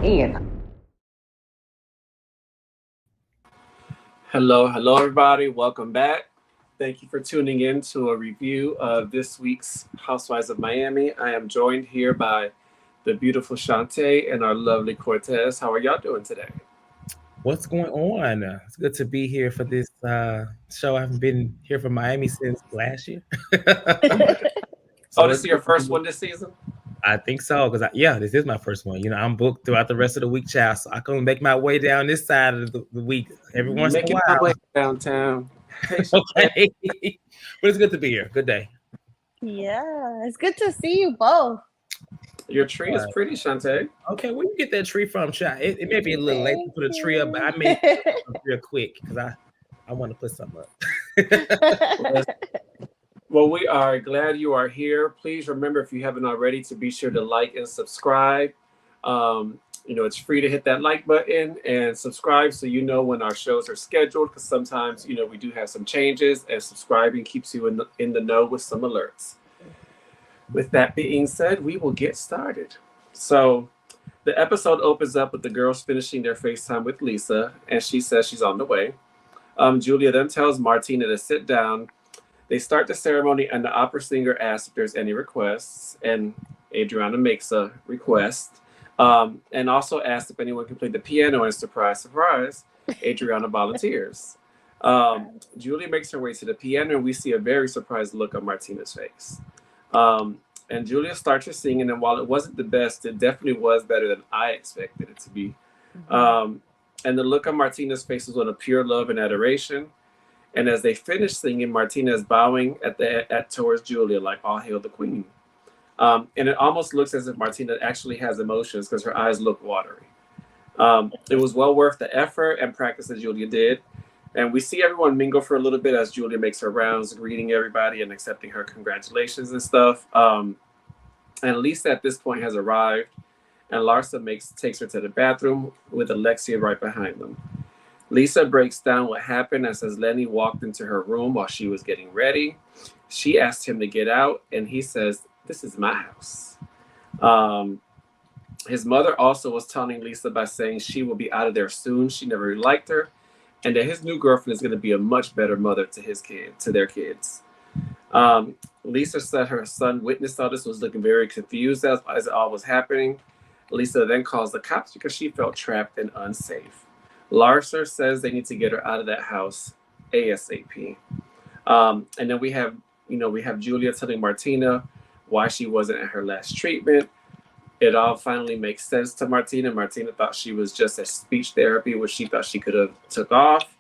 And Hello, everybody. Welcome back. Thank you for tuning in to a review of this week's Housewives of Miami. I am joined here by the beautiful Shantae and our lovely Cortez. How are y'all doing today? What's going on? It's good to be here for this show. I haven't been here from Miami since last year. Oh my God. Oh, So this it's is your good to first be. one this season? I think so, because this is my first one. I'm booked throughout the rest of the week, child. So I can make my way down this side of the week every once in a Making my way while. downtown. Hey, Shantae. Okay. But it's good to be here. Good day. Yeah, it's good to see you both. Your tree is pretty, Shantae. Okay, where you get that tree from, child? It may be a little late to Thank put a tree up, but I made you. it up real quick because I want to put something up. Well, we are glad you are here. Please remember, if you haven't already, to be sure to like and subscribe. It's free to hit that like button and subscribe so you know when our shows are scheduled, because sometimes, we do have some changes, and subscribing keeps you in the know with some alerts. With that being said, we will get started. So, the episode opens up with the girls finishing their FaceTime with Lisa, and she says she's on the way. Julia then tells Martina to sit down. They start the ceremony, and the opera singer asks if there's any requests, and Adriana makes a request, and also asks if anyone can play the piano, and surprise, surprise, Adriana volunteers. Julia makes her way to the piano, and we see a very surprised look on Martina's face. And Julia starts her singing, and while it wasn't the best, it definitely was better than I expected it to be. And the look on Martina's face was one of pure love and adoration. And as they finish singing, Martina is bowing towards Julia, like "All hail the Queen." And it almost looks as if Martina actually has emotions because her eyes look watery. It was well worth the effort and practice that Julia did. And we see everyone mingle for a little bit as Julia makes her rounds, greeting everybody and accepting her congratulations and stuff. And Lisa at this point has arrived, and Larsa takes her to the bathroom with Alexia right behind them. Lisa breaks down what happened and says Lenny walked into her room while she was getting ready. She asked him to get out, and he says, "This is my house." His mother also was taunting Lisa by saying she will be out of there soon. She never really liked her, and that his new girlfriend is going to be a much better mother to their kids. Lisa said her son witnessed all this, was looking very confused as it all was happening. Lisa then calls the cops because she felt trapped and unsafe. Larsa says they need to get her out of that house ASAP. And then we have Julia telling Martina why she wasn't at her last treatment. It all finally makes sense to Martina. Martina thought she was just at speech therapy, which she thought she could have took off,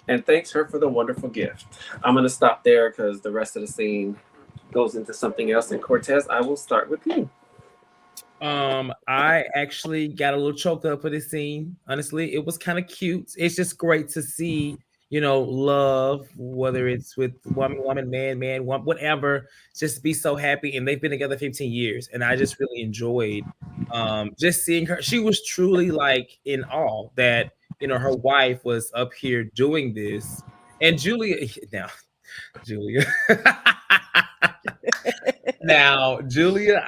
and thanks her for the wonderful gift. I'm going to stop there because the rest of the scene goes into something else. And Cortez, I will start with you. I actually got a little choked up for this scene. Honestly, it was kind of cute. It's just great to see, love, whether it's with woman, man, whatever, just be so happy. And they've been together 15 years. And I just really enjoyed just seeing her. She was truly like in awe that, her wife was up here doing this. And Julia, now, Julia. Now, Julia,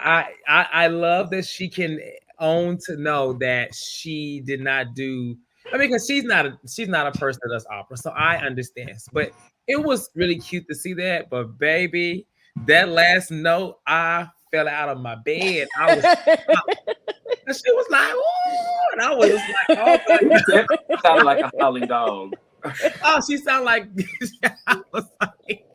I love that she can own to know that she did not do. I mean, because she's not a person that does opera, so I understand. But it was really cute to see that. But baby, that last note, I fell out of my bed. I was, and she was like, "Oh," and I was just like, "Oh my You god!" definitely sounded like a howling dog. Oh, she sounded like. I was like,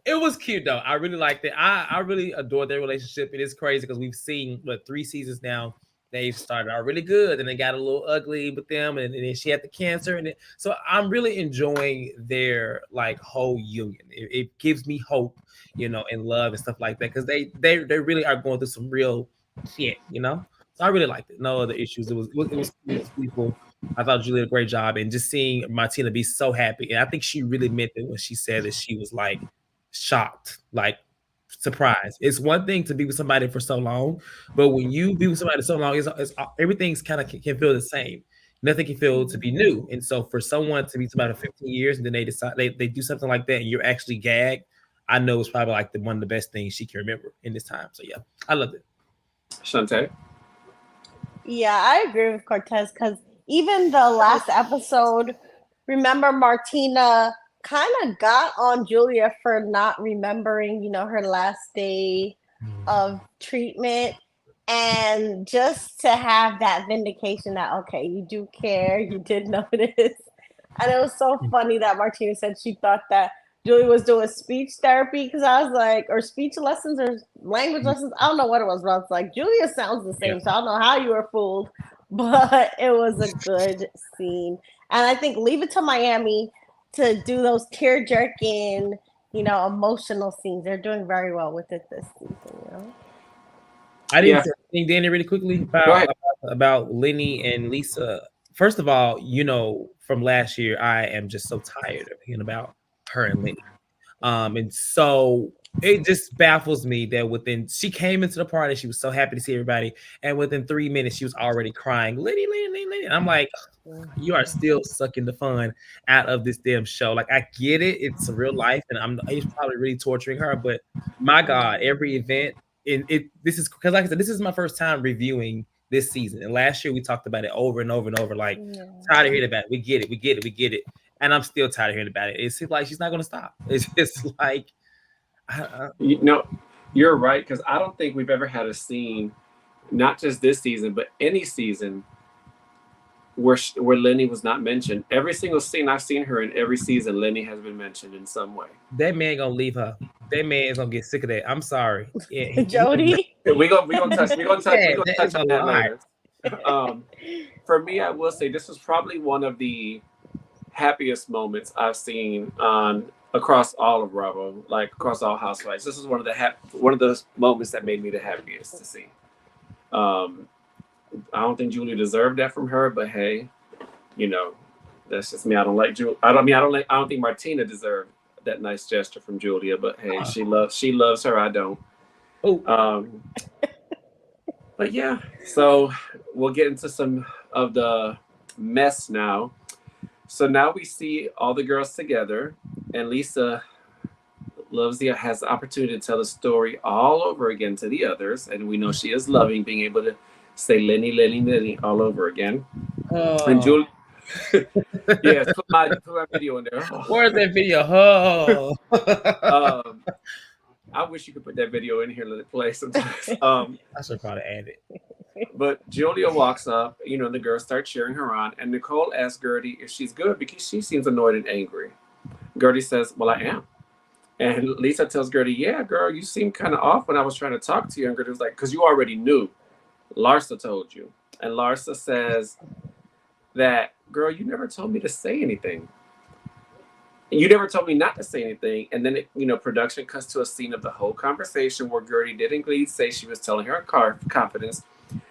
it was cute though. I really liked it. I really adore their relationship. It is crazy because we've seen 3 seasons now. They've started out really good, and they got a little ugly with them, and then she had the cancer, so I'm really enjoying their like whole union. It gives me hope, and love and stuff like that because they really are going through some real shit. So I really liked it. No other issues. It was beautiful. I thought Julie did a great job, and just seeing Martina be so happy, and I think she really meant it when she said that she was like shocked, like surprised. It's one thing to be with somebody for so long, but when you be with somebody so long, it's everything's kind of can feel the same. Nothing can feel to be new. And so for someone to be somebody for 15 years and then they decide they do something like that and you're actually gagged, I know it's probably like one of the best things she can remember in this time. So yeah, I loved it. Shantae? Yeah, I agree with Cortez because even the last episode, remember Martina kind of got on Julia for not remembering, her last day of treatment. And just to have that vindication that, okay, you do care, you did notice. And it was so funny that Martina said she thought that Julie was doing speech therapy because I was like, or speech lessons or language lessons. I don't know what it was, but I was like, Julia sounds the Yeah. same, so I don't know how you were fooled, but it was a good scene. And I think Leave It to Miami to do those tear jerking, emotional scenes. They're doing very well with it this season. I didn't Yeah, say anything, Danny, really quickly go ahead. about Lenny and Lisa. First of all, from last year, I am just so tired of hearing about her and Lenny. And so it just baffles me that she came into the party, she was so happy to see everybody, and within 3 minutes she was already crying, Lenny, Lenny, Lenny, Lenny. And I'm like, you are still sucking the fun out of this damn show. Like, I get it, it's real life, and he's probably really torturing her, but my God, every event in it. This is because, like I said, this is my first time reviewing this season, and last year we talked about it over and over and over. Like, tired of hearing about it. We get it, we get it, we get it, and I'm still tired of hearing about it. It's like she's not going to stop. It's just like, You're right, because I don't think we've ever had a scene, not just this season, but any season where Lenny was not mentioned. Every single scene I've seen her in every season, Lenny has been mentioned in some way. that man gonna leave her. That man is gonna get sick of that. I'm sorry. Yeah, Jody? We gonna touch a on that lot. later. For me, I will say this was probably one of the happiest moments I've seen on across all of Bravo, like across all Housewives. This is one of those moments that made me the happiest to see. Um, I don't think Julia deserved that from her, but hey, you know, that's just me. I don't like Julia. I don't think Martina deserved that nice gesture from Julia, but hey, she loves her. I don't. Oh, Um, but yeah, so we'll get into some of the mess now. So now we see all the girls together, and Lisa has the opportunity to tell the story all over again to the others, and we know she is loving being able to say Lenny, Lenny, Lenny all over again. And oh. Julie, yes, put my video in there. Where's that video? Oh. I wish you could put that video in here and let it play sometimes. I should probably add it. But Julia walks up, the girls start cheering her on, and Nicole asks Gertie if she's good because she seems annoyed and angry. Gertie says, "Well, I am." And Lisa tells Gertie, "Yeah, girl, you seem kind of off when I was trying to talk to you." And Gertie was like, "Because you already knew. Larsa told you." And Larsa says that, "Girl, you never told me to say anything. You never told me not to say anything." And then, production cuts to a scene of the whole conversation where Gertie did indeed say she was telling her confidence.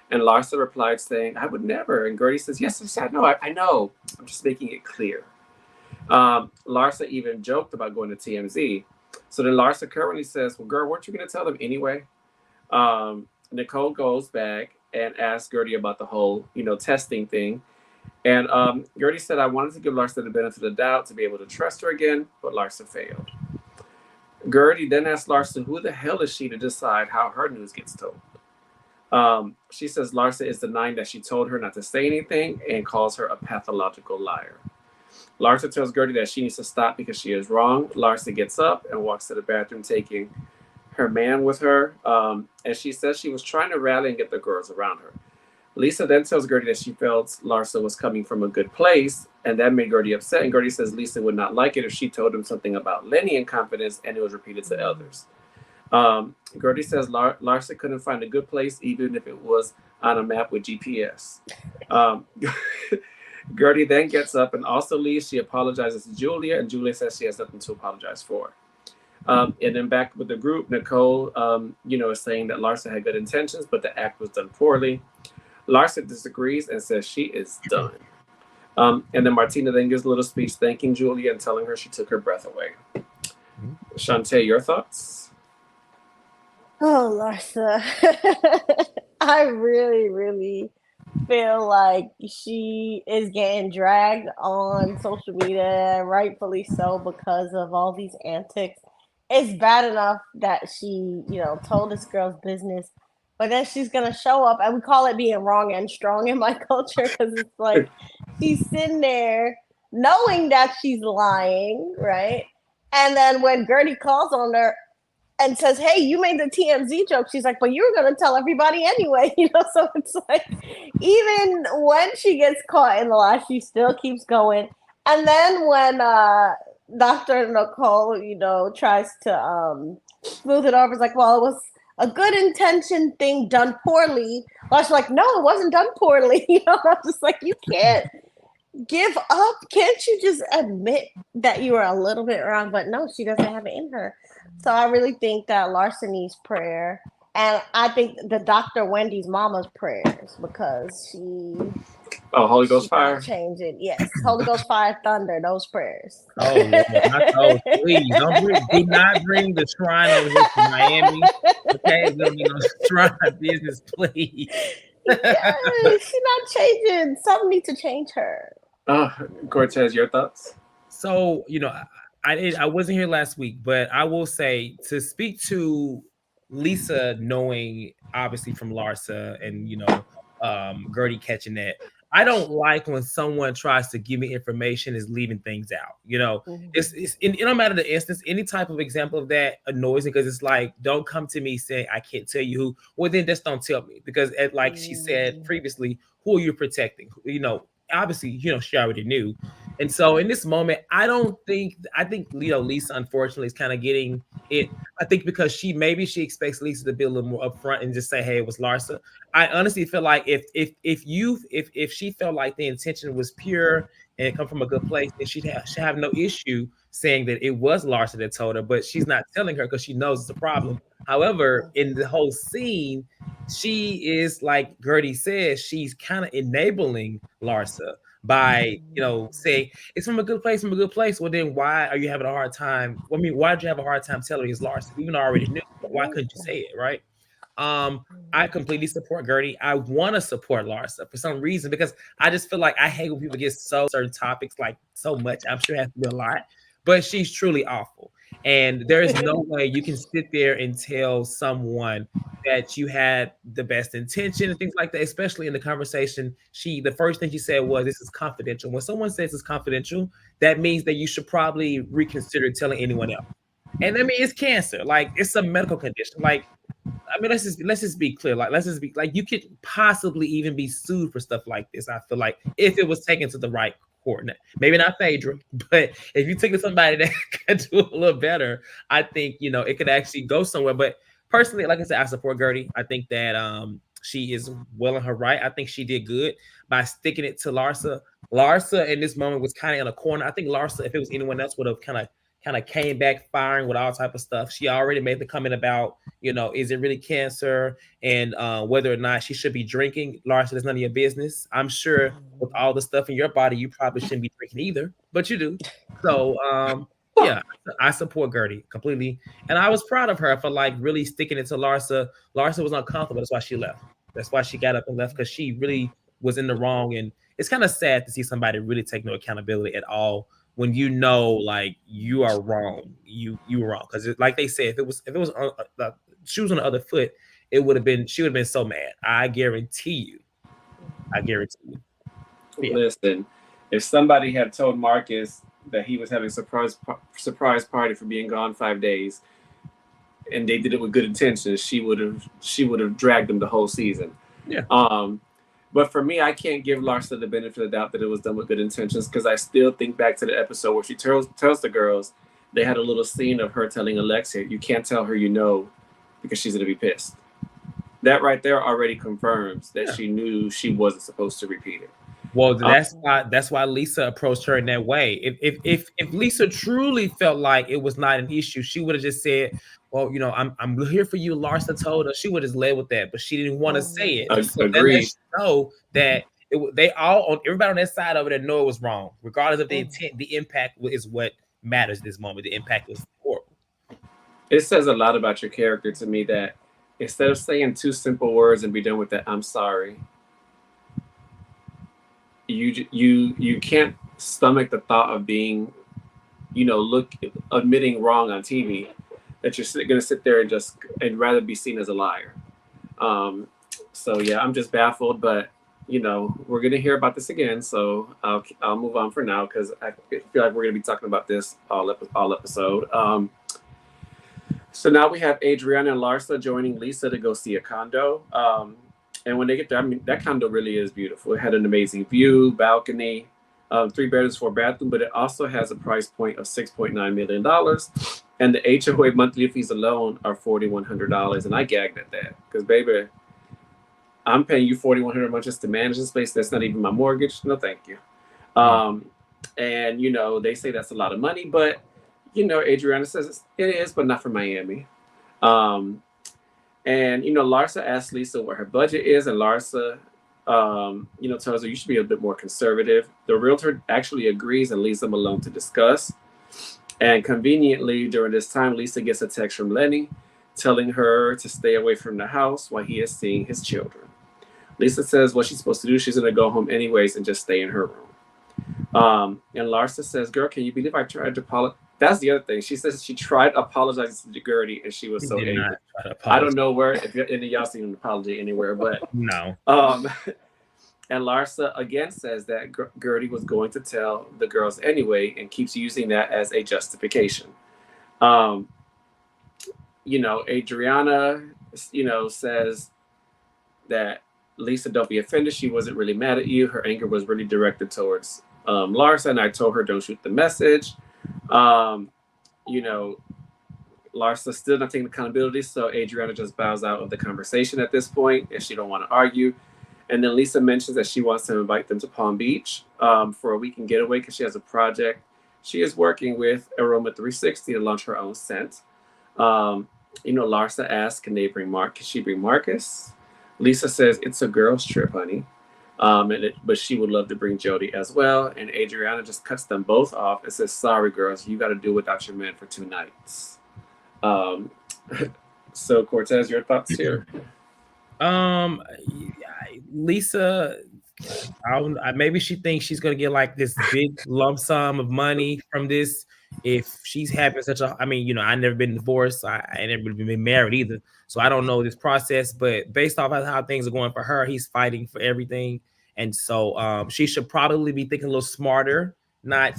And Larsa replied saying, "I would never." And Gertie says, "Yes, I know. I know. I'm just making it clear." Larsa even joked about going to TMZ. So then Larsa currently says, "Well, girl, weren't you going to tell them anyway?" Nicole goes back and asks Gertie about the whole, testing thing. And Gertie said, "I wanted to give Larsa the benefit of the doubt to be able to trust her again, but Larsa failed." Gertie then asked Larsa, who the hell is she to decide how her news gets told? She says Larsa is denying that she told her not to say anything and calls her a pathological liar. Larsa tells Gertie that she needs to stop because she is wrong. Larsa gets up and walks to the bathroom, taking her man with her. And she says she was trying to rally and get the girls around her. Lisa then tells Gertie that she felt Larsa was coming from a good place, and that made Gertie upset. And Gertie says Lisa would not like it if she told him something about Lenny in confidence and it was repeated to others. Gertie says Larsa couldn't find a good place even if it was on a map with GPS. Gertie then gets up and also leaves. She apologizes to Julia, and Julia says she has nothing to apologize for. And then back with the group, Nicole, is saying that Larsa had good intentions, but the act was done poorly. Larsa disagrees and says she is done. And then Martina then gives a little speech thanking Julia and telling her she took her breath away. Shantae, your thoughts? Oh, Larsa. I really, really feel like she is getting dragged on social media, rightfully so, because of all these antics. It's bad enough that she, told this girl's business, but then she's gonna show up, and we call it being wrong and strong in my culture because it's like she's sitting there knowing that she's lying, right? And then when Gertie calls on her and says, "Hey, you made the TMZ joke," she's like, "But you were gonna tell everybody anyway," So it's like even when she gets caught in the lie, she still keeps going. And then when Dr. Nicole, tries to smooth it over, it's like, well, it was a good intention thing done poorly. She's like, no, it wasn't done poorly. I'm just like, you can't give up. Can't you just admit that you were a little bit wrong? But no, she doesn't have it in her. So I really think that Larsa needs prayer. And I think the Dr. Wendy's mama's prayers, because Holy Ghost fire. Change it. Yes. Holy Ghost fire, thunder, those prayers. Oh, Lord, not those. Please do not bring the shrine over here to Miami. Okay, there'll be no shrine business, please. Yes, she's not changing. Something needs to change her. Cortez, your thoughts? So, I wasn't here last week, but I will say, to speak to Lisa, knowing obviously from Larsa and Gertie catching that, I don't like when someone tries to give me information is leaving things out. It don't matter the instance. Any type of example of that annoys me, because it's like, don't come to me saying I can't tell you who. Well, then just don't tell me, because like she said previously, who are you protecting? Obviously, she already knew. And so in this moment, I think Lisa, unfortunately, is kind of getting it. I think because she expects Lisa to be a little more upfront and just say, hey, it was Larsa. I honestly feel like if she felt like the intention was pure and it come from a good place, then she'd have no issue saying that it was Larsa that told her, but she's not telling her because she knows it's a problem. However, in the whole scene, she is, like Gertie says, she's kind of enabling Larsa by saying it's from a good place, Well, then why are you having a hard time? I mean, why did you have a hard time telling it's Larsa? Even though I already knew, but why couldn't you say it, right? I completely support Gertie. I want to support Larsa for some reason, because I just feel like I hate when people get so certain topics like so much. I'm sure it has to be a lot, but she's truly awful. And there is no way you can sit there and tell someone that you had the best intention and things like that, especially in the conversation. The first thing she said was, this is confidential. When someone says it's confidential, that means that you should probably reconsider telling anyone else. And I mean, it's cancer. Like, it's a medical condition. Like, I mean, let's just be clear. Like, you could possibly even be sued for stuff like this. I feel like if it was taken to the right court, maybe not Phaedra, but if you took it to somebody that could do a little better, I think it could actually go somewhere. But personally, like I said, I support Gertie. I think that she is well in her right. I think she did good by sticking it to Larsa. Larsa in this moment was kind of in a corner. I think Larsa, if it was anyone else, would have kind of came back firing with all type of stuff. She already made the comment about, is it really cancer, and whether or not she should be drinking. Larsa, that's none of your business. I'm sure with all the stuff in your body, you probably shouldn't be drinking either, but you do. So yeah, I support Gertie completely. And I was proud of her for like really sticking it to Larsa. Larsa was uncomfortable. That's why she left. That's why she got up and left, because she really was in the wrong. And it's kind of sad to see somebody really take no accountability at all when like you are wrong. You were wrong, because like they said, if it was she was on the other foot, she would have been so mad. I guarantee you. Yeah. Listen, if somebody had told Marcus that he was having a surprise party for being gone 5 days, and they did it with good intentions, she would have dragged them the whole season. Yeah. But for me, I can't give Larsa the benefit of the doubt that it was done with good intentions, because I still think back to the episode where she tells the girls, they had a little scene of her telling Alexia, you can't tell her because she's going to be pissed. That right there already confirms that she knew she wasn't supposed to repeat it. Well, that's why Lisa approached her in that way. If Lisa truly felt like it was not an issue, she would have just said, well, I'm here for you, Larsa told her. She would have led with that, but she didn't want to say it. So Agreed. That know that everybody on that side of it know it was wrong, regardless of the intent. The impact is what matters at this moment. The impact was horrible. It says a lot about your character to me that instead of saying two simple words and be done with that, I'm sorry, you can't stomach the thought of being, admitting wrong on TV, that you're going to sit there and rather be seen as a liar. So yeah, I'm just baffled, but we're gonna hear about this again. So I'll move on for now because I feel like we're gonna be talking about this all episode. So now we have Adriana and Larsa joining Lisa to go see a condo. And when they get there, I mean, that condo really is beautiful. It had an amazing view, balcony, 3 bedrooms, 4 bathrooms, but it also has a price point of $6.9 million. And the HOA monthly fees alone are $4,100. And I gagged at that because, baby, I'm paying you $4,100 a month just to manage this place. That's not even my mortgage. No, thank you. And, they say that's a lot of money, but Adriana says it is, but not for Miami. And Larsa asked Lisa what her budget is, and Larsa, tells her you should be a bit more conservative. The realtor actually agrees and leaves them alone to discuss. And conveniently, during this time, Lisa gets a text from Lenny telling her to stay away from the house while he is seeing his children. Lisa says what she's supposed to do. She's going to go home anyways and just stay in her room. And Larsa says, girl, can you believe I tried to apologize? That's the other thing. She says she tried apologizing to Gertie and she was so angry. I don't know where, if any of y'all seen an apology anywhere, but no. And Larsa again says that Gertie was going to tell the girls anyway and keeps using that as a justification. Adriana, says that Lisa, don't be offended. She wasn't really mad at you. Her anger was really directed towards Larsa, and I told her don't shoot the message. Larsa still not taking accountability, so Adriana just bows out of the conversation at this point, and she don't want to argue. And then Lisa mentions that she wants to invite them to Palm Beach for a weekend getaway because she has a project. She is working with Aroma 360 to launch her own scent. Larsa asks, can she bring Marcus? Lisa says, it's a girl's trip, honey. But she would love to bring Jody as well. And Adriana just cuts them both off and says, sorry, girls, you got to do without your man for 2 nights. So, Cortez, your thoughts here? Lisa, maybe she thinks she's going to get like this big lump sum of money from this. If she's having I never been divorced. I ain't never been married either. So I don't know this process, but based off of how things are going for her, he's fighting for everything. And so she should probably be thinking a little smarter. Not,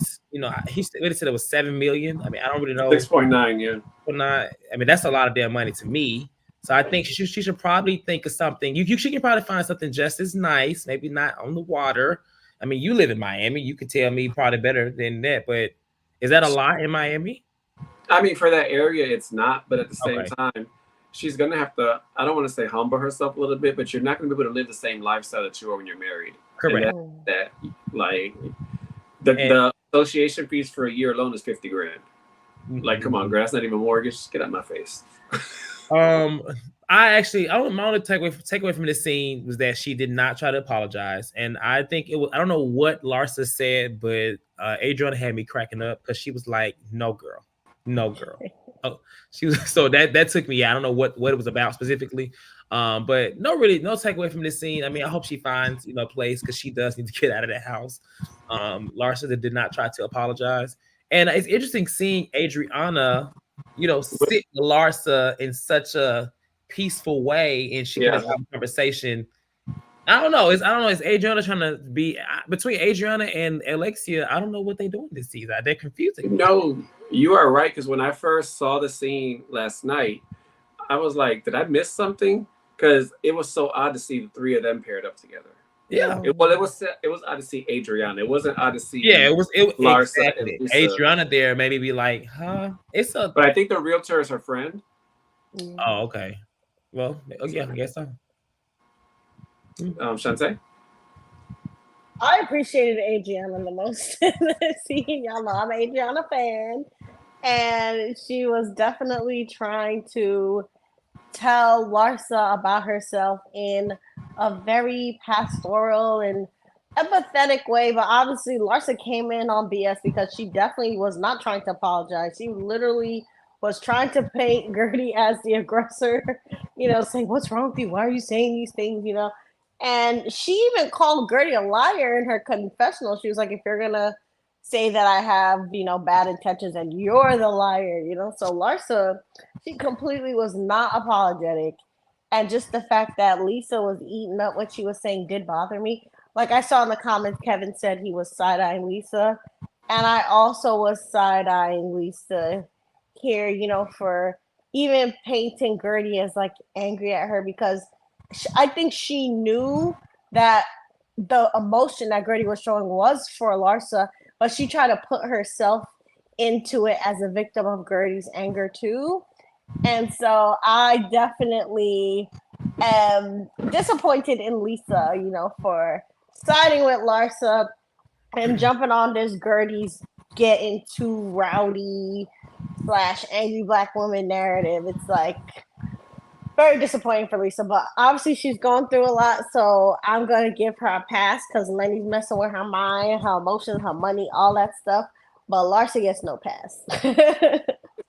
he said it was 7 million. I mean, I don't really know. 6.9, yeah. I mean, that's a lot of damn money to me. So I think she should probably think of something. She can probably find something just as nice, maybe not on the water. I mean, you live in Miami. You could tell me probably better than that, but is that a lot in Miami? I mean, for that area, it's not. But at the same time, she's going to have to, I don't want to say humble herself a little bit, but you're not going to be able to live the same lifestyle that you are when you're married. Correct. The association fees for a year alone is $50,000. Mm-hmm. Like, come on, girl, that's not even mortgage. Just get out of my face. My only takeaway from this scene was that she did not try to apologize, and I think I don't know what Larsa said, but Adriana had me cracking up because she was like, "No, girl." Oh, she was so that took me. I don't know what it was about specifically, but no takeaway from this scene. I mean, I hope she finds a place because she does need to get out of that house. Larsa did not try to apologize, and it's interesting seeing Adriana. Sit with Larsa in such a peaceful way, and she can have a conversation. I don't know. Is Adriana trying to be between Adriana and Alexia? I don't know what they're doing this season. They're confusing. No, you are right. Because when I first saw the scene last night, I was like, did I miss something? Because it was so odd to see the 3 of them paired up together. Yeah. It was odd to see Adriana. It wasn't odd to see. Yeah, it was Larsa exactly. Adriana there maybe be like, huh? But I think the realtor is her friend. Oh, okay. Well, yeah, I guess so. Shantae? I appreciated Adriana the most. Y'all know I'm an Adriana fan. And she was definitely trying to tell Larsa about herself in a very pastoral and empathetic way, but obviously Larsa came in on BS because she definitely was not trying to apologize. She literally was trying to paint Gertie as the aggressor, saying, what's wrong with you? Why are you saying these things, And she even called Gertie a liar in her confessional. She was like, if you're going to say that I have, bad intentions and you're the liar, So Larsa, she completely was not apologetic. And just the fact that Lisa was eating up what she was saying did bother me. Like I saw in the comments, Kevin said he was side eyeing Lisa, and I also was side eyeing Lisa here. For even painting Gertie as like angry at her because I think she knew that the emotion that Gertie was showing was for Larsa, but she tried to put herself into it as a victim of Gertie's anger too. And so I definitely am disappointed in Lisa, for siding with Larsa and jumping on this Gertie's getting too rowdy / angry black woman narrative. It's like very disappointing for Lisa, but obviously she's going through a lot, so I'm gonna give her a pass because Lenny's messing with her mind, her emotions, her money, all that stuff. But Larsa gets no pass.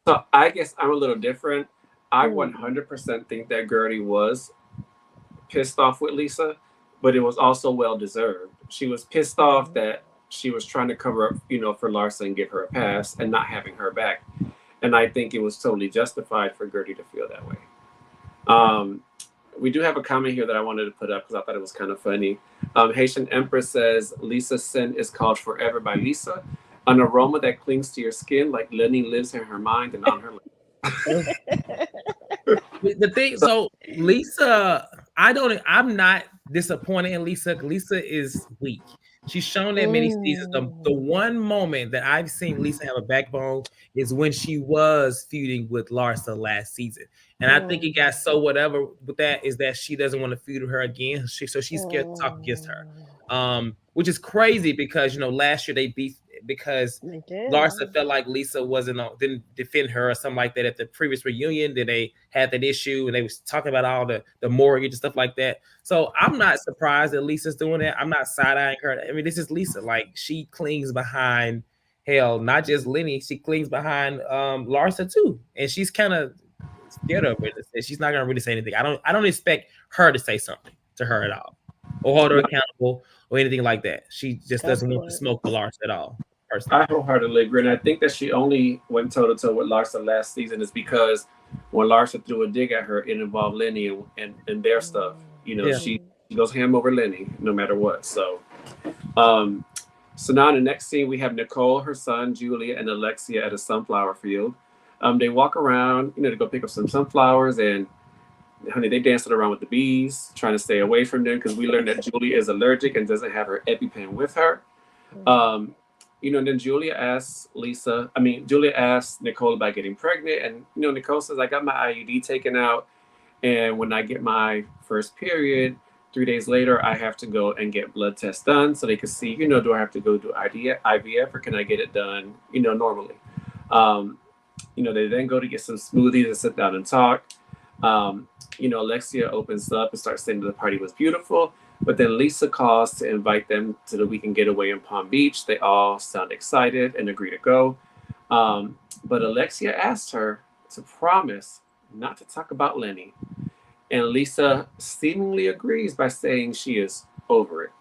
So I guess I'm a little different. I 100% think that Gertie was pissed off with Lisa, but it was also well deserved. She was pissed off that she was trying to cover up, for Larsa and give her a pass and not having her back. And I think it was totally justified for Gertie to feel that way. We do have a comment here that I wanted to put up because I thought it was kind of funny. Haitian Empress says, Lisa's scent is called Forever by Lisa, an aroma that clings to your skin like Lenny lives in her mind and on her lips. The thing, so Lisa, I'm not disappointed in Lisa. Lisa is weak. She's shown that many seasons. The one moment that I've seen Lisa have a backbone is when she was feuding with Larsa last season. And I think it got so whatever with that is that she doesn't want to feud with her again. So she's scared to talk against her. Which is crazy because last year they beat because Larsa felt like Lisa didn't defend her or something like that at the previous reunion. Then they had that issue and they was talking about all the mortgage and stuff like that. So I'm not surprised that Lisa's doing that. I'm not side-eyeing her. I mean, this is Lisa. Like she clings behind not just Lenny, she clings behind Larsa too. And she's kind of scared of it. She's not gonna really say anything. I don't expect her to say something to her at all. Or hold her accountable or anything like that. She just doesn't want to smoke with Larsa at all. Personally. I wholeheartedly agree, and I think that she only went toe to toe with Larsa last season is because when Larsa threw a dig at her, it involved Lenny and their stuff. She goes ham over Lenny no matter what. So, so now in the next scene we have Nicole, her son, Julia, and Alexia at a sunflower field. They walk around, to go pick up some sunflowers, and honey, they dancing around with the bees, trying to stay away from them because we learned that Julia is allergic and doesn't have her EpiPen with her. And then Julia asks Nicole about getting pregnant. And, Nicole says, I got my IUD taken out. And when I get my first period, 3 days later, I have to go and get blood tests done so they can see, do I have to go do IVF or can I get it done, normally? They then go to get some smoothies and sit down and talk. Alexia opens up and starts saying the party was beautiful. But then Lisa calls to invite them to the weekend getaway in Palm Beach. They all sound excited and agree to go. But Alexia asked her to promise not to talk about Lenny. And Lisa seemingly agrees by saying she is over it.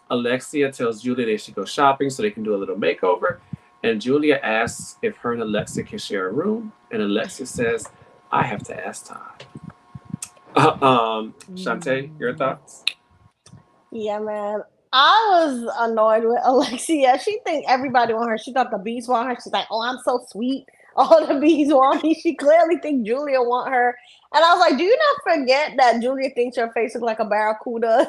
Alexia tells Julia they should go shopping so they can do a little makeover. And Julia asks if her and Alexia can share a room. And Alexia says, I have to ask Todd. Shantae, your thoughts? Yeah, man. I was annoyed with Alexia. She think everybody want her. She thought the bees want her. She's like, oh, I'm so sweet. All the bees want me. She clearly think Julia want her. And I was like, do you not forget that Julia thinks your face looks like a barracuda,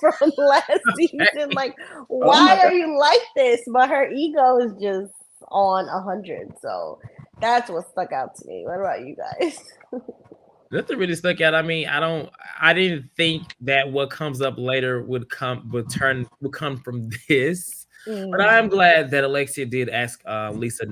from last season? Like, why are you like this? But her ego is just on 100. So that's what stuck out to me. What about you guys? Nothing really stuck out. I mean, I didn't think that what comes up later would come from this. But I'm glad that Alexia did ask Lisa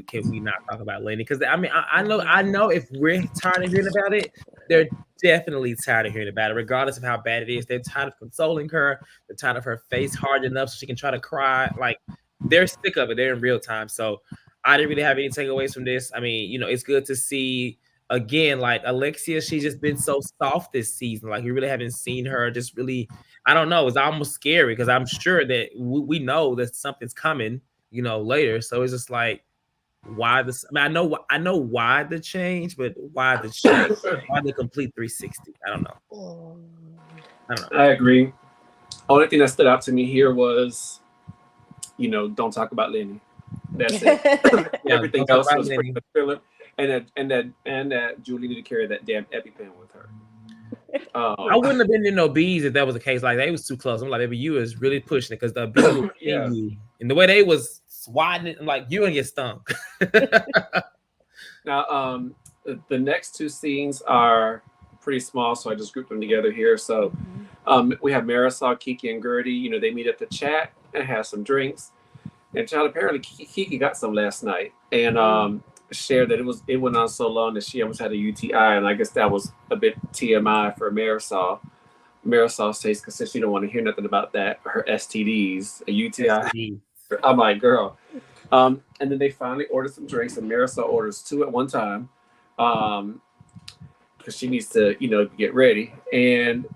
can we not talk about Lenny? Because I mean, I know if we're tired of hearing about it, they're definitely tired of hearing about it, regardless of how bad it is. They're tired of consoling her. They're tired of her face hard enough so she can try to cry. Like they're sick of it. They're in real time. So I didn't really have any takeaways from this. I mean, it's good to see. Again, like Alexia, she's just been so soft this season. Like we really haven't seen her just really, I don't know, it's almost scary because I'm sure that we know that something's coming, later. So it's just like, why this. I mean, I know why the change, but why the change? Why the complete 360? I don't know. I don't know. I agree. Only thing that stood out to me here was, don't talk about Lenny. That's it. Yeah, Everything don't talk else about was pretty Lenny. much filler, and that Julie needed to carry that damn EpiPen with her. I wouldn't have been in no B's if that was the case. Like they was too close. I'm like, baby, you is really pushing it because the B was in Yeah. you, and the way they was swatting it, I'm like, you gonna get stung. Now, the next two scenes are pretty small, so I just grouped them together here. So, we have Marisol, Kiki, and Gertie. They meet up to chat and have some drinks. And child, apparently Kiki got some last night and shared that it went on so long that she almost had a UTI, and I guess that was a bit TMI for Marisol. Marisol says because she don't want to hear nothing about that, her STDs, a UTI. I'm like, girl. And then they finally ordered some drinks, and Marisol orders two at one time, because she needs to, get ready. And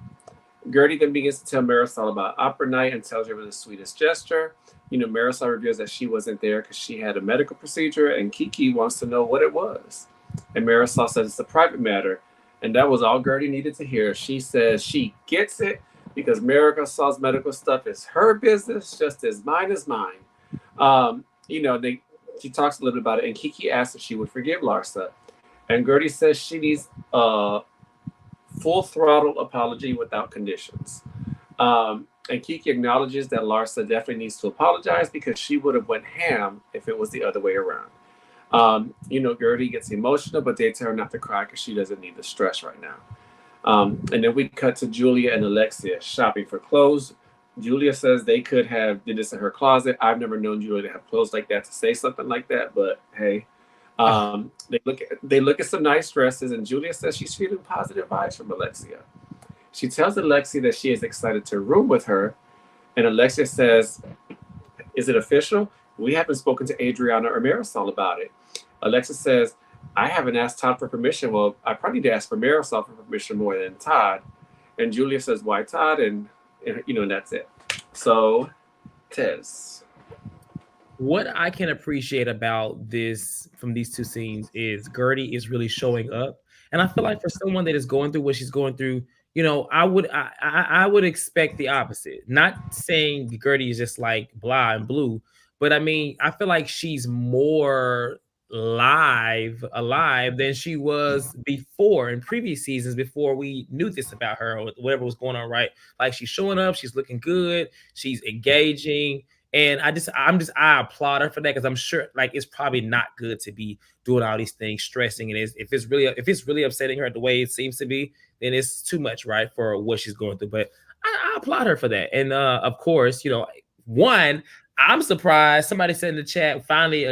Gertie then begins to tell Marisol about opera night and tells her with the sweetest gesture. Marisol reveals that she wasn't there because she had a medical procedure, and Kiki wants to know what it was. And Marisol says it's a private matter, and that was all Gertie needed to hear. She says she gets it because Marisol's medical stuff is her business, just as mine is mine. Um, she talks a little bit about it, and Kiki asks if she would forgive Larsa, and Gertie says she needs a full throttle apology without conditions. And Kiki acknowledges that Larsa definitely needs to apologize because she would have went ham if it was the other way around. Gertie gets emotional, but they tell her not to cry because she doesn't need the stress right now. And then we cut to Julia and Alexia shopping for clothes. Julia says they could have did this in her closet. I've never known Julia to have clothes like that to say something like that, but hey. They look at some nice dresses, and Julia says she's feeling positive vibes from Alexia. She tells Alexia that she is excited to room with her, and Alexia says, "Is it official? We haven't spoken to Adriana or Marisol about it." Alexia says, "I haven't asked Todd for permission." Well, I probably need to ask for Marisol for permission more than Todd. And Julia says, "Why Todd?" And that's it. So, Tez. What I can appreciate about this from these two scenes is Gertie is really showing up, and I feel like for someone that is going through what she's going through, I would expect the opposite. Not saying Gertie is just like blah and blue, but I mean I feel like she's more alive than she was before in previous seasons before we knew this about her or whatever was going on. Right, like she's showing up, she's looking good, she's engaging. And I applaud her for that because I'm sure like it's probably not good to be doing all these things, stressing. And if it's really upsetting her the way it seems to be, then it's too much, right, for what she's going through. But I applaud her for that. And of course, one, I'm surprised. Somebody said in the chat, finally,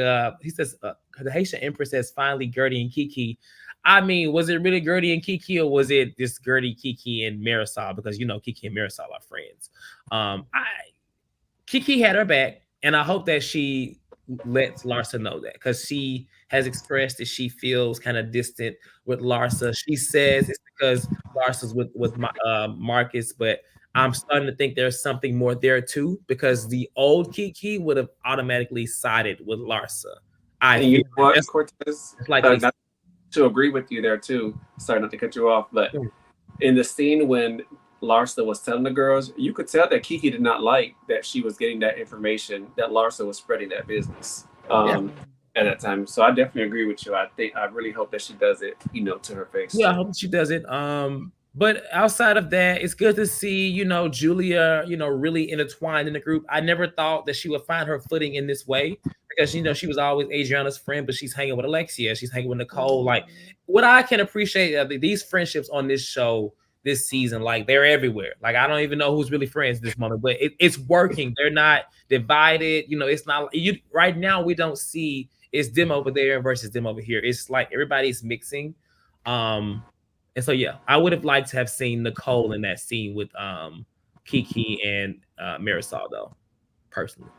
he says the Haitian Empress says finally Gertie and Kiki. I mean, was it really Gertie and Kiki, or was it just Gertie, Kiki, and Marisol? Because Kiki and Marisol are friends. Kiki had her back, and I hope that she lets Larsa know that because she has expressed that she feels kind of distant with Larsa. She says it's because Larsa's with Marcus, but I'm starting to think there's something more there too because the old Kiki would have automatically sided with Larsa. And you know what, Cortez? It's like Not to agree with you there too. Sorry not to cut you off, but in the scene when Larsa was telling the girls, you could tell that Kiki did not like that she was getting that information, that Larsa was spreading that business at that time. So I definitely agree with you. I really hope that she does it, to her face. Yeah, I hope she does it. But outside of that, it's good to see, Julia, really intertwined in the group. I never thought that she would find her footing in this way because, she was always Adriana's friend, but she's hanging with Alexia. She's hanging with Nicole. Like, what I can appreciate these friendships on this show this season, like they're everywhere. Like, I don't even know who's really friends at this moment, but it's working. They're not divided. It's not right now. We don't see it's them over there versus them over here. It's like everybody's mixing. And so yeah, I would have liked to have seen Nicole in that scene with Kiki and Marisol though, personally.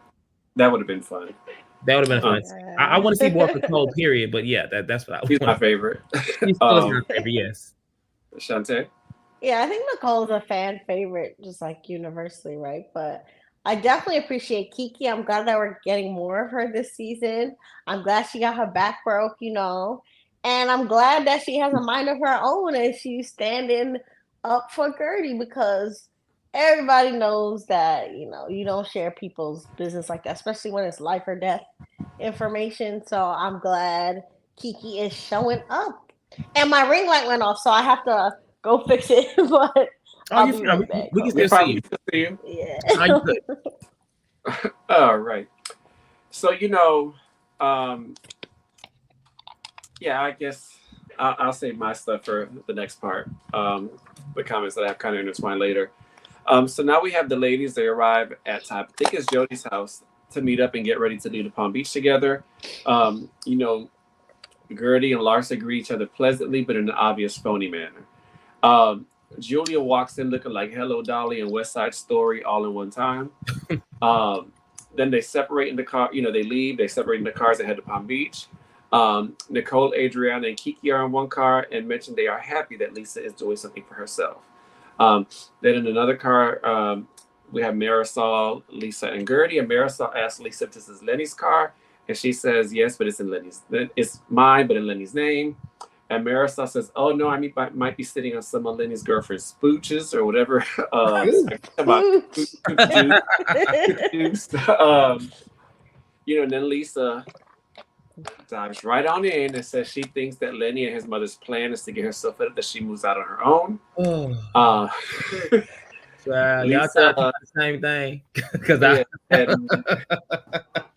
That would have been fun. That would have been fun. I want to see more of Nicole, period. But yeah, that's what I She's my favorite. She's still my favorite, yes. Shantae? Yeah, I think Nicole is a fan favorite, just like universally, right? But I definitely appreciate Kiki. I'm glad that we're getting more of her this season. I'm glad she got her back broke, and I'm glad that she has a mind of her own and she's standing up for Gertie because everybody knows that, you don't share people's business like that, especially when it's life or death information. So I'm glad Kiki is showing up. And my ring light went off, so I have to go fix it, but Oh, I'll you be fine. right back. We can We still see probably you. can see you. Yeah. Oh, you good. All right. So um, yeah, I guess I'll save my stuff for the next part. The comments that I have kind of intertwined later. So now we have the ladies. They arrive at I think it's Jody's house to meet up and get ready to leave to Palm Beach together. Gertie and Larsa greet each other pleasantly, but in an obvious phony manner. Um, Julia walks in looking like Hello Dolly and West Side Story all in one time. Um, then they separate in the car. They leave. They separate in the cars and head to Palm Beach. Nicole, Adriana, and Kiki are in one car and mention they are happy that Lisa is doing something for herself. Then in another car, we have Marisol, Lisa, and Gertie. And Marisol asks Lisa if this is Lenny's car, and she says yes, but it's in Lenny's. It's mine, but in Lenny's name. And Marisol says, "Oh no, might be sitting on some of Lenny's girlfriend's spooches or whatever." About juice. And then Lisa dives right on in and says she thinks that Lenny and his mother's plan is to get herself up that she moves out on her own. Oh. Uh, Y'all thought the same thing because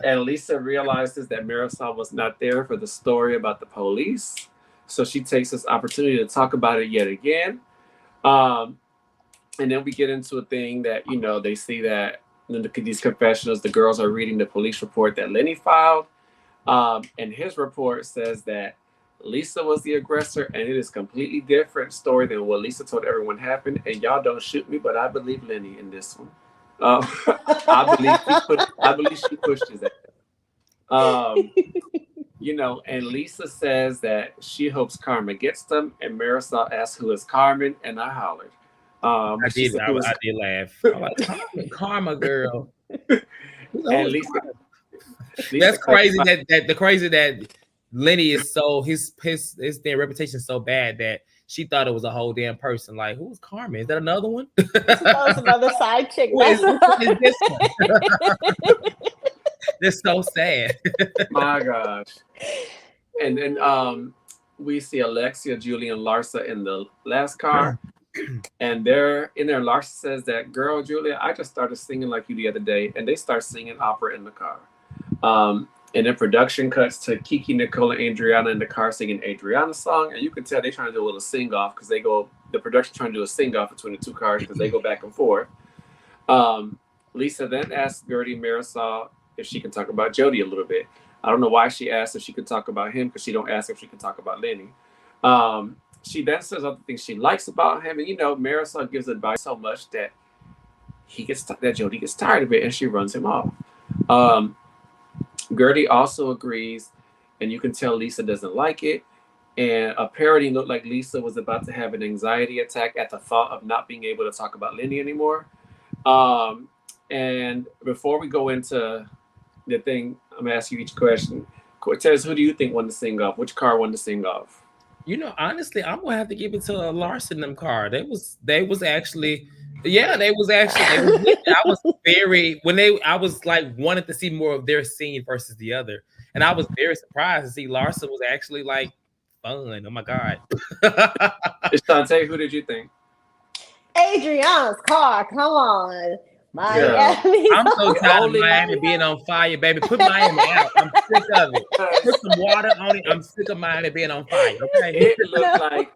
and Lisa realizes that Marisol was not there for the story about the police, so she takes this opportunity to talk about it yet again. And then we get into a thing that they see that these confessionals, the girls are reading the police report that Lenny filed, and his report says that Lisa was the aggressor, and it is a completely different story than what Lisa told everyone happened. And y'all don't shoot me, but I believe Lenny in this one. I believe she pushed his ass. And Lisa says that she hopes Carmen gets them, and Marisol asks who is Carmen, and I hollered. I did laugh. I'm like, Karma girl. And Lisa that's crazy. That Lenny is so his their reputation is so bad that she thought it was a whole damn person. Like, who's Carmen? Is that another one? That was another side chick. Is this one? That's so sad. My gosh. And then we see Alexia, Julie, and Larsa in the last car. And they're in there. Larsa says that, "Girl, Julia, I just started singing like you the other day." And they start singing opera in the car. And then production cuts to Kiki, Nicole, and Adriana in the car singing Adriana's song. And you can tell they're trying to do a little sing-off because the production trying to do a sing-off between the two cars because they go back and forth. Lisa then asks Gertie and Marisol if she can talk about Jody a little bit. I don't know why she asked if she could talk about him because she don't ask if she can talk about Lenny. She then says other things she likes about him. And, Marisol gives advice so much that Jody gets tired of it and she runs him off. Gertie also agrees, and you can tell Lisa doesn't like it. And a parody looked like Lisa was about to have an anxiety attack at the thought of not being able to talk about Lenny anymore. And before we go into the thing, I'm going to ask you each question. Cortez, who do you think won the sing-off? Which car won the sing-off? Honestly, I'm gonna have to give it to Larsa and them car. They was actually. I was like wanted to see more of their scene versus the other, and I was very surprised to see Larsa was actually like fun. Oh my god! Shante, who did you think? Adriana's car. Come on. Miami. I'm so tired of Miami being on fire, baby. Put Miami out. I'm sick of it. Put some water on it. I'm sick of Miami being on fire. Okay. It looked like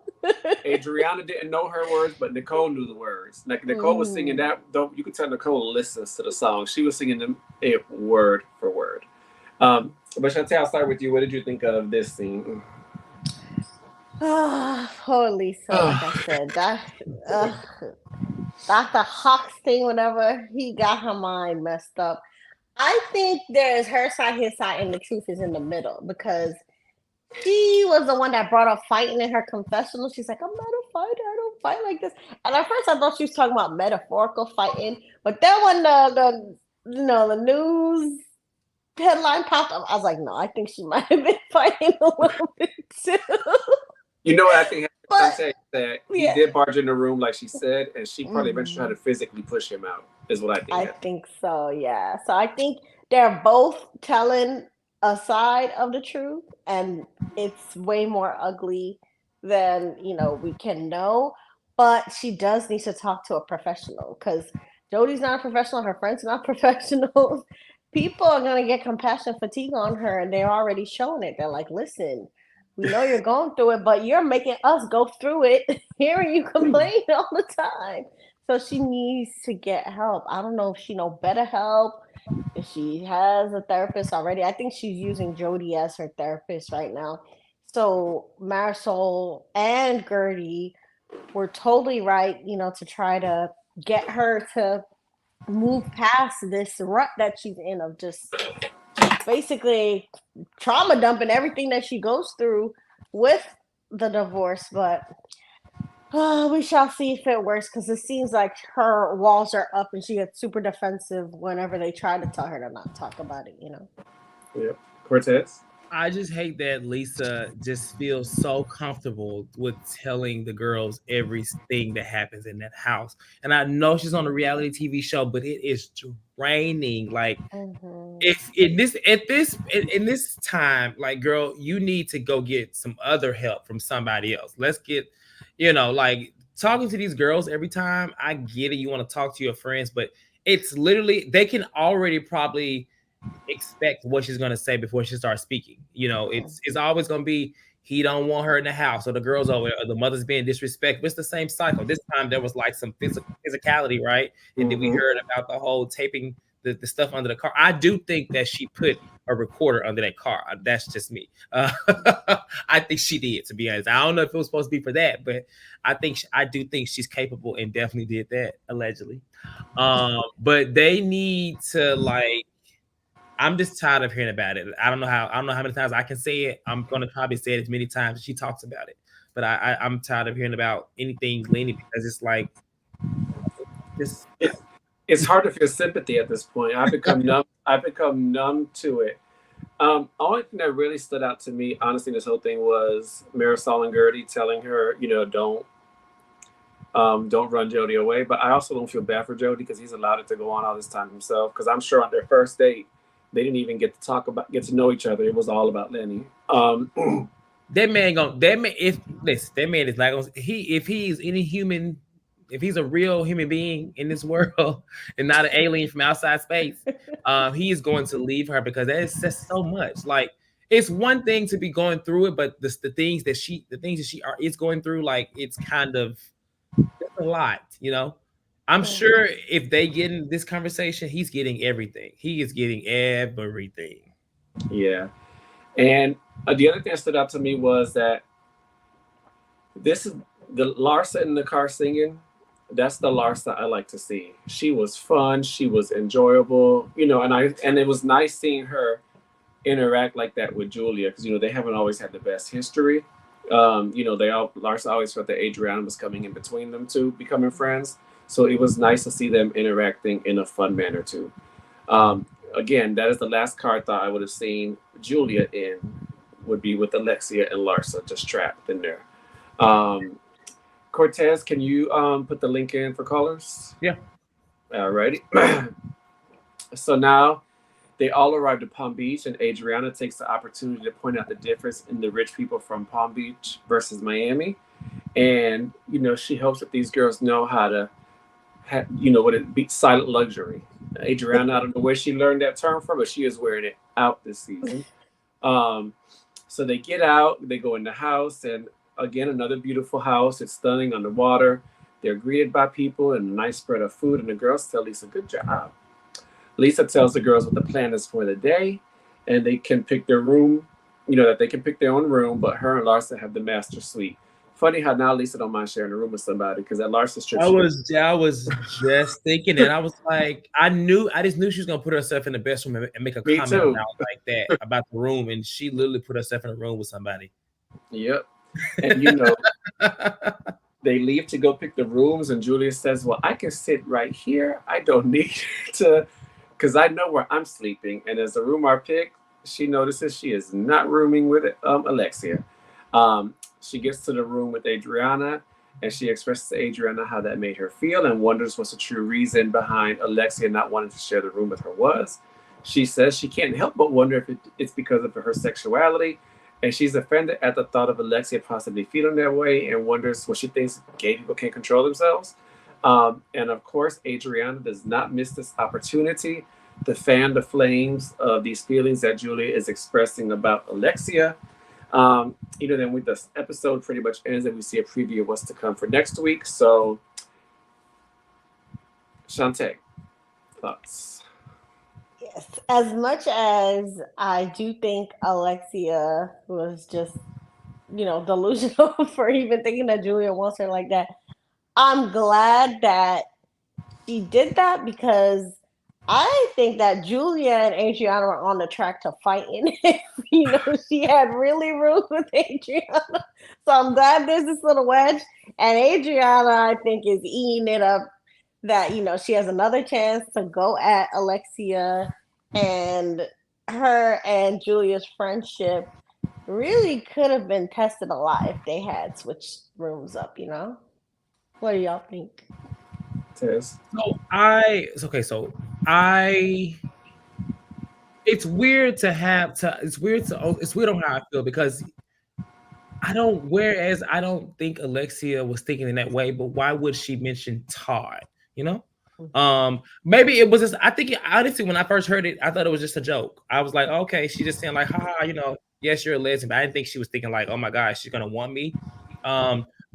Adriana didn't know her words, but Nicole knew the words. Like Nicole was singing that. Though you could tell Nicole listens to the song. She was singing them word for word. But Chantel, I'll start with you. What did you think of this scene? Poor Lisa. Like I said, Dr. Hawk's thing, whenever he got her mind messed up. I think there's her side, his side, and the truth is in the middle because she was the one that brought up fighting in her confessional. She's like, "I'm not a fighter. I don't fight like this." And at first, I thought she was talking about metaphorical fighting. But then when the the news headline popped up, I was like, no, I think she might have been fighting a little bit too. You know what I think happened, But Shantae, that he yeah. did barge in the room like she said, and she probably eventually had Mhm. to physically push him out, is what I think I happened. think so, yeah. So I think they're both telling a side of the truth, and it's way more ugly than we can know. But she does need to talk to a professional because Jodie's not a professional, her friends are not professionals. People are gonna get compassion fatigue on her, and they're already showing it. They're like, listen, we know you're going through it, but you're making us go through it, hearing you complain all the time. So she needs to get help. I don't know if she know better help, if she has a therapist already. I think she's using Jodie as her therapist right now. So Marisol and Gertie were totally right, to try to get her to move past this rut that she's in of just basically trauma dumping everything that she goes through with the divorce. But we shall see if it works because it seems like her walls are up and she gets super defensive whenever they try to tell her to not talk about it. Yep. Cortez? I just hate that Lisa just feels so comfortable with telling the girls everything that happens in that house. And I know she's on a reality TV show, but it is draining. Like, Mm-hmm. if in this time, like, girl, you need to go get some other help from somebody else. Let's get, like, talking to these girls every time. I get it, you want to talk to your friends, but it's literally, they can already probably expect what she's gonna say before she starts speaking. It's always gonna be, he don't want her in the house, or the girls over there, or the mother's being disrespectful. It's the same cycle. This time there was like some physicality, right? And then we Mm-hmm. heard about the whole taping the stuff under the car. I do think that she put a recorder under that car. That's just me. I think she did, to be honest. I don't know if it was supposed to be for that, but I do think she's capable and definitely did that, allegedly. But they need to, like, I'm just tired of hearing about it. I don't know how many times I can say it. I'm gonna probably say it as many times as she talks about it. But I'm tired of hearing about anything Lenny, because it's like, just It, it's hard to feel sympathy at this point. I've become numb. I've become numb to it. Only thing that really stood out to me, honestly, in this whole thing was Marisol and Gertie telling her, don't run Jody away. But I also don't feel bad for Jody because he's allowed it to go on all this time himself. Because I'm sure on their first date, they didn't even get to know each other. It was all about Lenny. that man gonna that man if listen, that man is not gonna if he's any human, if he's a real human being in this world and not an alien from outside space, he is going to leave her, because that says so much. Like, it's one thing to be going through it, but the things that she is going through, like, it's kind of, it's a lot. I'm sure if they get in this conversation, he's getting everything. He is getting everything. Yeah. And the other thing that stood out to me was that this is the Larsa in the car singing. That's the Larsa I like to see. She was fun. She was enjoyable. And it was nice seeing her interact like that with Julia because they haven't always had the best history. Larsa always felt that Adriana was coming in between them two becoming friends. So it was nice to see them interacting in a fun manner too. Again, that is the last car I thought I would have seen Julia in, would be with Alexia and Larsa just trapped in there. Um, Cortez, can you put the link in for callers? Yeah. Alrighty. So now they all arrived at Palm Beach, and Adriana takes the opportunity to point out the difference in the rich people from Palm Beach versus Miami. And, she hopes that these girls know how to, what it be silent luxury. Adriana, I don't know where she learned that term from, but she is wearing it out this season. So they get out, they go in the house, and again, another beautiful house. It's stunning on the water. They're greeted by people and a nice spread of food, and the girls tell Lisa, good job. Lisa tells the girls what the plan is for the day, and they can pick their room, that they can pick their own room, but her and Larsa have the master suite. Funny how now Lisa don't mind sharing a room with somebody, because at Larsa's trip, I was just thinking that. I was like, I just knew she was gonna put herself in the best room and make a Me comment too. like that about the room, and she literally put herself in a room with somebody. Yep. And they leave to go pick the rooms, and Julia says, well, I can sit right here. I don't need to because I know where I'm sleeping, and as the room I pick, she notices she is not rooming with Alexia. She gets to the room with Adriana, and she expresses to Adriana how that made her feel and wonders what the true reason behind Alexia not wanting to share the room with her was. She says she can't help but wonder if it's because of her sexuality, and she's offended at the thought of Alexia possibly feeling that way and wonders what she thinks gay people can't control themselves. And of course, Adriana does not miss this opportunity to fan the flames of these feelings that Julia is expressing about Alexia. Then this episode pretty much ends and we see a preview of what's to come for next week. So, Shantae, thoughts? Yes, as much as I do think Alexia was just, delusional for even thinking that Julia wants her like that, I'm glad that she did that because I think that Julia and Adriana were on the track to fighting. She had really room with Adriana. So I'm glad there's this little wedge. And Adriana, I think, is eating it up that, she has another chance to go at Alexia, and her and Julia's friendship really could have been tested a lot if they had switched rooms up. What do y'all think? Tess? It's weird it's weird on how I feel because whereas I don't think Alexia was thinking in that way, but why would she mention Todd? You know? Maybe it was just, I think honestly, when I first heard it, I thought it was just a joke. I was like, okay, she just saying like, haha, yes, you're a lesbian, but I didn't think she was thinking like, oh my gosh, she's gonna want me.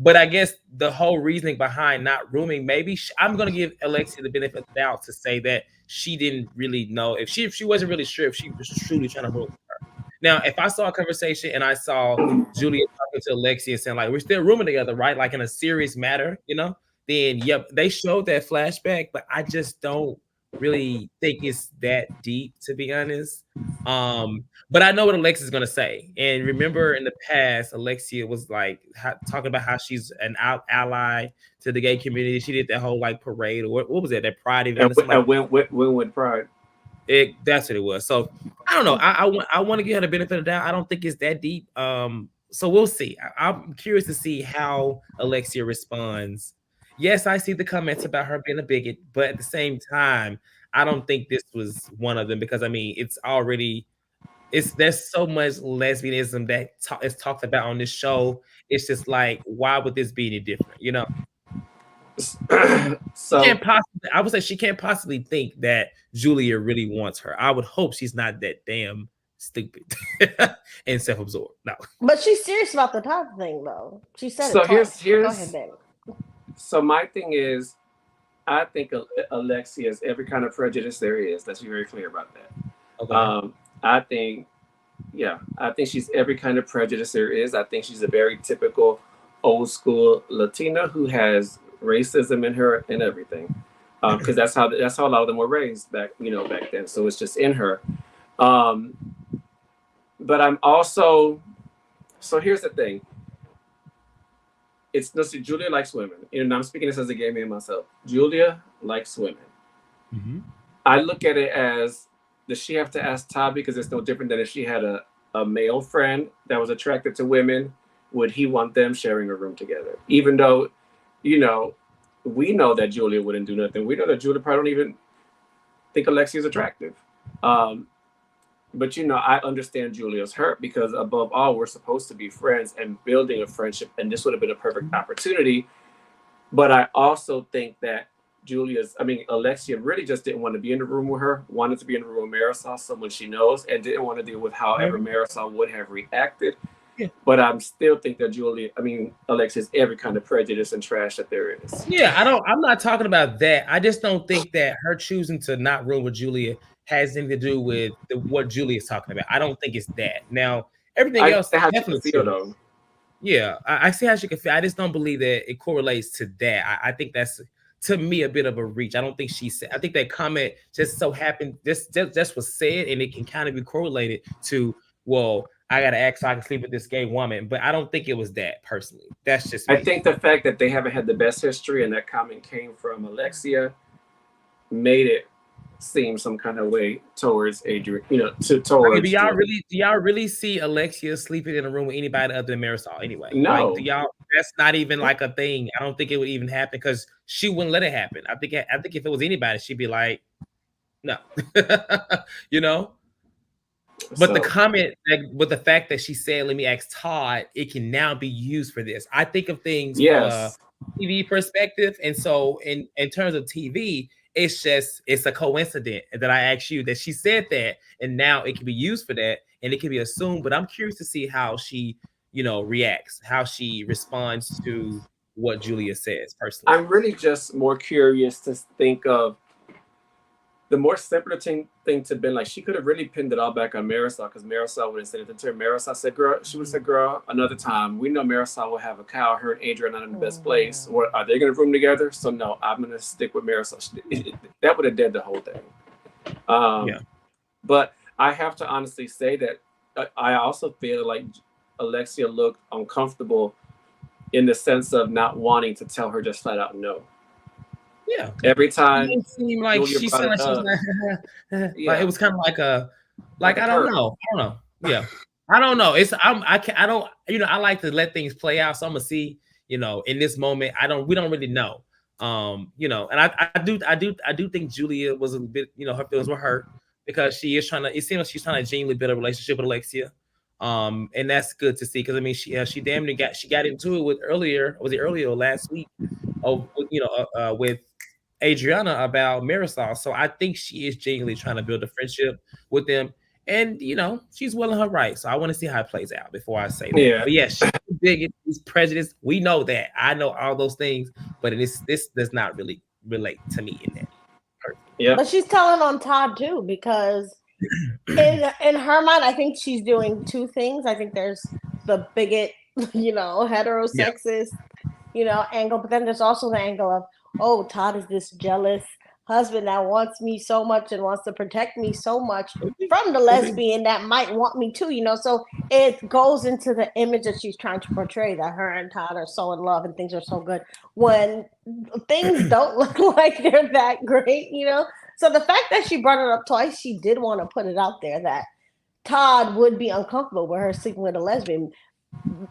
But I guess the whole reasoning behind not rooming, maybe I'm gonna give Alexia the benefit of the doubt to say that she didn't really know if she wasn't really sure if she was truly trying to room with her. Now, if I saw a conversation and I saw Julia talking to Alexia and saying like, we're still rooming together, right? Like in a serious matter, then yep, they showed that flashback, but I just don't really think it's that deep, to be honest. But I know what Alexia's gonna say. And remember, in the past, Alexia was like talking about how she's an ally to the gay community. She did that whole like parade, or what was it? That Pride event or something like Win with Pride. That's what it was. So I don't know. I want to give her the benefit of the doubt. I don't think it's that deep. So we'll see. I'm curious to see how Alexia responds. Yes, I see the comments about her being a bigot, but at the same time, I don't think this was one of them because I mean, there's so much lesbianism that is talked about on this show. It's just like, why would this be any different? So I would say she can't possibly think that Julia really wants her. I would hope she's not that damn stupid and self-absorbed. No. But she's serious about the top thing, though. She said so it twice. here's Go ahead, baby. So my thing is, I think Alexia has every kind of prejudice there is. Let's be very clear about that. Okay. I think she's every kind of prejudice there is. I think she's a very typical old school Latina who has racism in her and everything, because that's how a lot of them were raised back then. So it's just in her. But I'm also, so here's the thing. Julia likes women. And I'm speaking this as a gay man myself. Julia likes women. Mm-hmm. I look at it as, does she have to ask Todd because it's no different than if she had a male friend that was attracted to women, would he want them sharing a room together? Even though, we know that Julia wouldn't do nothing. We know that Julia probably don't even think Alexia's attractive. But I understand Julia's hurt because above all, we're supposed to be friends and building a friendship, and this would have been a perfect opportunity. But I also think that Alexia really just didn't want to be in the room with her, wanted to be in the room with Marisol, someone she knows, and didn't want to deal with however Marisol would have reacted. Yeah. But I still think that Alexia's every kind of prejudice and trash that there is. Yeah, I'm not talking about that. I just don't think that her choosing to not room with Julia has anything to do with what Julia is talking about. I don't think it's that. Now, everything else definitely feel though. Yeah, I see how she can feel. I just don't believe that it correlates to that. I think that's, to me, a bit of a reach. I don't think she said. I think that comment just so happened. Just was said, and it can kind of be correlated to, well, I gotta act so I can sleep with this gay woman, but I don't think it was that personally. That's just me. I think the fact that they haven't had the best history and that comment came from Alexia made it seem some kind of way towards Adrian, I mean, towards Julia. do y'all really see Alexia sleeping in a room with anybody other than Marisol anyway? No. Like, do y'all? That's not even like a thing. I don't think it would even happen because she wouldn't let it happen. I think if it was anybody, she'd be like, no, you know. But the comment, with the fact that she said, "Let me ask Todd," it can now be used for this. I think of things from a TV perspective, and so in terms of TV, it's a coincidence that I asked you that she said that, and now it can be used for that, and it can be assumed. But I'm curious to see how she, reacts, how she responds to what Julia says personally. I'm really just more curious to think of the more simpler thing to be like, she could have really pinned it all back on Marisol because Marisol would have said it to her. Marisol said, girl, she would have said, girl, another time. We know Marisol will have a cow. Her and Adrian are not in the best place. Or are they going to room together? So no, I'm going to stick with Marisol. That would have dead the whole thing. But I have to honestly say that I also feel like Alexia looked uncomfortable in the sense of not wanting to tell her just flat out no. Yeah. Every time it seemed like she said like she was like, it was kind of like I don't know. Yeah. I don't know. I don't, I like to let things play out. So I'm gonna see, in this moment, we don't really know. And I do think Julia was a bit, her feelings were hurt because it seems like she's trying to genuinely build a relationship with Alexia. And that's good to see because I mean she damn near got into it with earlier last week with Adriana about Marisol. So I think she is genuinely trying to build a friendship with them. And she's well in her right. So I want to see how it plays out before I say that. Yeah. But yeah, she's big, she's prejudiced. We know that. I know all those things, but this does not really relate to me in that. Yeah. But she's telling on Todd too, because in her mind, I think she's doing two things. I think there's the bigot, heterosexist, angle, but then there's also the angle of, oh, Todd is this jealous husband that wants me so much and wants to protect me so much from the lesbian that might want me too, so it goes into the image that she's trying to portray, that her and Todd are so in love and things are so good when things don't look like they're that great, so the fact that she brought it up twice, she did want to put it out there that Todd would be uncomfortable with her sleeping with a lesbian.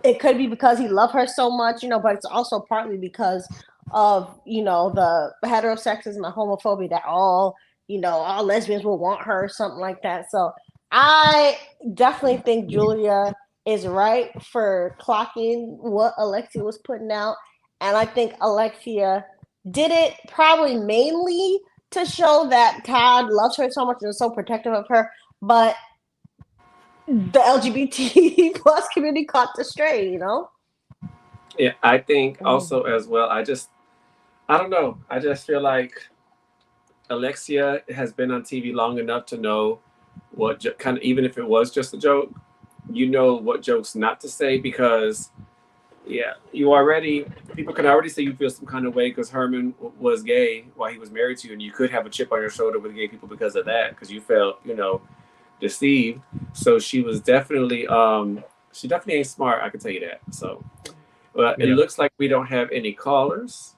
It could be because he loved her so much, but it's also partly because of, the heterosexism and homophobia that all lesbians will want her or something like that. So I definitely think Julia is right for clocking what Alexia was putting out. And I think Alexia did it probably mainly to show that Todd loves her so much and is so protective of her. But the LGBT plus community caught the stray, Yeah, I think also as well. I don't know. I just feel like Alexia has been on TV long enough to know what kind of, even if it was just a joke, what jokes not to say because, people can already say you feel some kind of way because Herman was gay while he was married to you, and you could have a chip on your shoulder with gay people because of that, because you felt, deceived. So she was definitely, she definitely ain't smart. I can tell you that. So, it looks like we don't have any callers.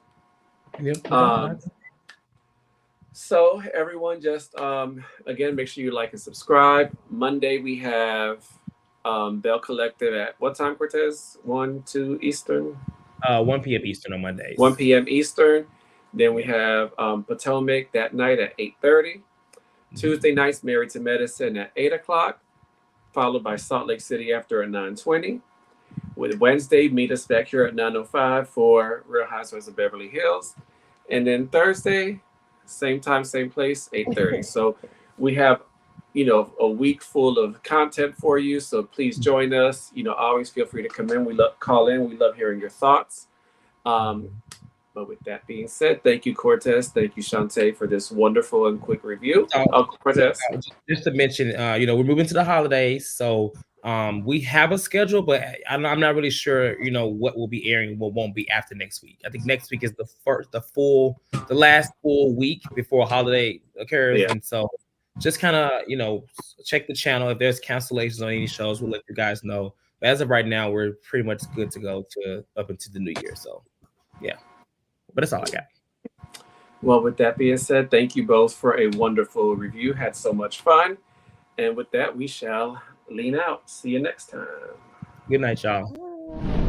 So everyone, just again, make sure you like and subscribe. Monday we have Bell Collective at what time, Cortez? 1, 2 Eastern? 1 p.m. Eastern on Mondays. 1 p.m. Eastern. Then we have Potomac that night at 8:30. Tuesday nights, Married to Medicine at 8 o'clock, followed by Salt Lake City after at 9:20. With Wednesday, meet us back here at 9:05 for Real Housewives of Beverly Hills. And then Thursday, same time, same place, 8:30. So we have, a week full of content for you. So please join us. Always feel free to come in. Call in. We love hearing your thoughts. But with that being said, thank you, Cortez. Thank you, Shantae, for this wonderful and quick review. Cortez. Just to mention, we're moving to the holidays, so we have a schedule, but I'm not really sure, what will be airing, what won't be after next week. I think next week is the last full week before a holiday occurs, and so just kind of, check the channel. If there's cancellations on any shows, we'll let you guys know. But as of right now, we're pretty much good to go up into the new year. So, yeah. But that's all I got. Well, with that being said, thank you both for a wonderful review. Had so much fun. And with that, we shall lean out. See you next time. Good night, y'all. Bye.